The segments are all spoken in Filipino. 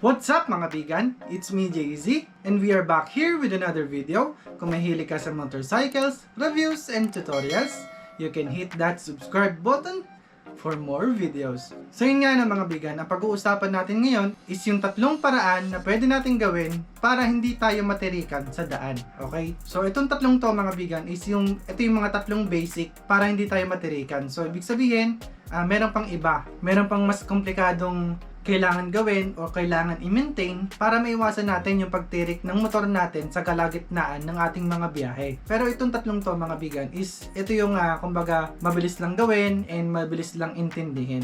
What's up mga bigan? It's me JZ and we are back here with another video. Kung mahilig ka sa motorcycles, reviews, and tutorials, you can hit that subscribe button for more videos. So yun nga na mga bigan, ang pag-uusapan natin ngayon is yung tatlong paraan na pwede natin gawin para hindi tayo matirikan sa daan. Okay? So itong tatlong to mga bigan is ito yung mga tatlong basic para hindi tayo matirikan. So ibig sabihin, meron pang iba. Meron pang mas komplikadong kailangan gawin o kailangan i-maintain para maiwasan natin yung pagtirik ng motor natin sa kalagitnaan ng ating mga biyahe. Pero itong tatlong to mga bigan is ito yung kumbaga mabilis lang gawin and mabilis lang intindihin.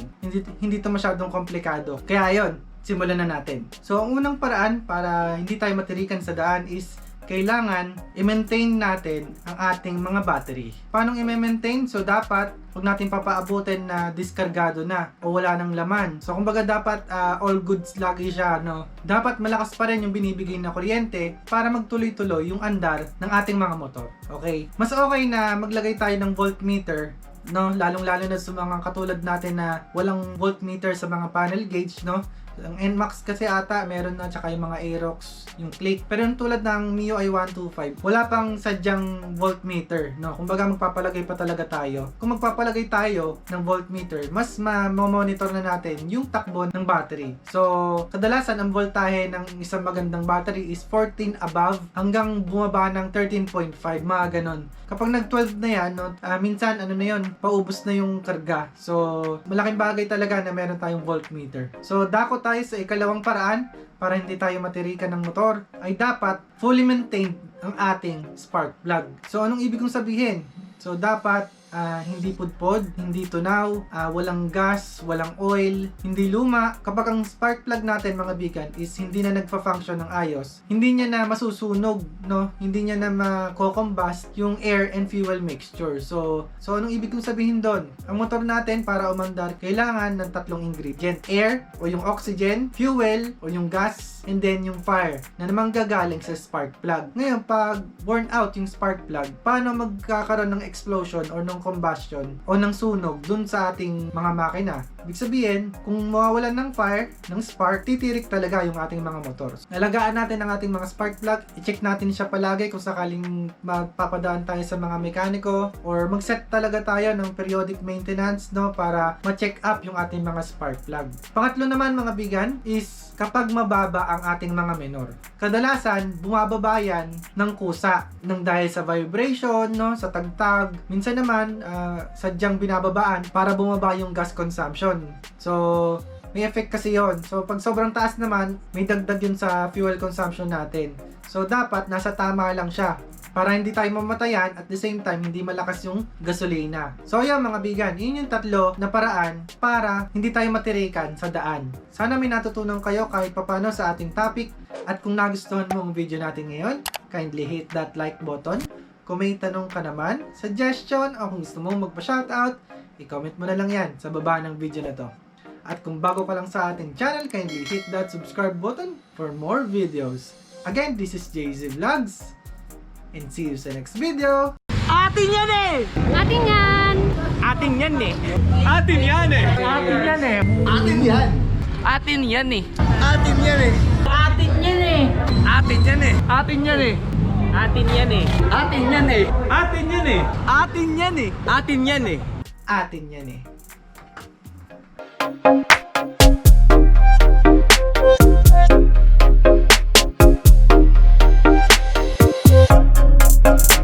Hindi to masyadong komplikado. Kaya yon, simulan na natin. So ang unang paraan para hindi tayo matirikan sa daan is kailangan i-maintain natin ang ating mga battery. Paano i-maintain? So dapat huwag natin papaabutin na diskargado na o wala nang laman. So kumbaga dapat all goods lagi siya, no? Dapat malakas pa rin yung binibigay na kuryente para magtuloy-tuloy yung andar ng ating mga motor. Okay? Mas okay na maglagay tayo ng voltmeter, no? Lalong-lalo na sa mga katulad natin na walang voltmeter sa mga panel gauge, no? Ang NMAX kasi ata meron na, tsaka yung mga Aerox, yung click. Pero yung tulad ng Mio i125, wala pang sadyang voltmeter, no? Kumbaga magpapalagay pa talaga tayo. Kung magpapalagay tayo ng voltmeter, mas ma-monitor na natin yung takbo ng battery. So, kadalasan ang voltahe ng isang magandang battery is 14 above hanggang bumaba ng 13.5, mga ganon. Kapag nag-12 na yan, no, minsan ano na yun, paubos na yung karga. So, malaking bagay talaga na meron tayong voltmeter. So, dako tayo sa ikalawang paraan para hindi tayo matirikan ng motor ay dapat fully maintained ang ating spark plug. So, anong ibig kong sabihin? So, dapat hindi pudpod, hindi tunaw, walang gas, walang oil, hindi luma. Kapag ang spark plug natin mga bigan is hindi na nagfa-function ng ayos, hindi niya na masusunog, no? Hindi niya na mako-combust yung air and fuel mixture. So anong ibig kong sabihin doon? Ang motor natin para umandar, kailangan ng tatlong ingredient. Air o yung oxygen, fuel o yung gas, and then yung fire na naman gagaling sa spark plug. Ngayon, pag burn out yung spark plug, paano magkakaroon ng explosion or ng combustion o ng sunog dun sa ating mga makina? Ibig sabihin, kung mawawalan ng fire, ng spark, titirik talaga yung ating mga motor. Nalagaan natin ang ating mga spark plug, i-check natin siya palagi kung sakaling magpapadaan tayo sa mga mekaniko or mag-set talaga tayo ng periodic maintenance, no, para ma-check up yung ating mga spark plug. Pangatlo naman mga bigan is kapag mababa ang ating mga minor. Kadalasan, bumababa yan ng kusa ng dahil sa vibration, no, sa tagtag. Minsan naman, sadyang binababaan para bumaba yung gas consumption. So, may effect kasi yon. So, pag sobrang taas naman, may dagdag yun sa fuel consumption natin. So, dapat nasa tama lang siya para hindi tayo mamatayan at the same time hindi malakas yung gasolina. So ayan mga bigan, yun yung tatlo na paraan para hindi tayo matirikan sa daan. Sana may natutunan kayo kahit papano sa ating topic, at kung nagustuhan mo ang video natin ngayon, kindly hit that like button. Kung may tanong ka naman, suggestion, o kung gusto mong magpa-shoutout, i-comment mo na lang yan sa baba ng video na to. At kung bago ka lang sa ating channel, kindly hit that subscribe button for more videos. Again, this is JZ Vlogs, and see you sa next video. Atin yan eh! Atin yan! Atin yan eh! Atin yan eh! Atin yan eh! Atin yan! Atin yan eh! Atin yan eh! Atin yan eh! Atin yan eh! Atin yan eh! Atin yan eh! Atin yan eh! Atin yan eh! Atin yan eh! Atin yan eh! Atin yan eh!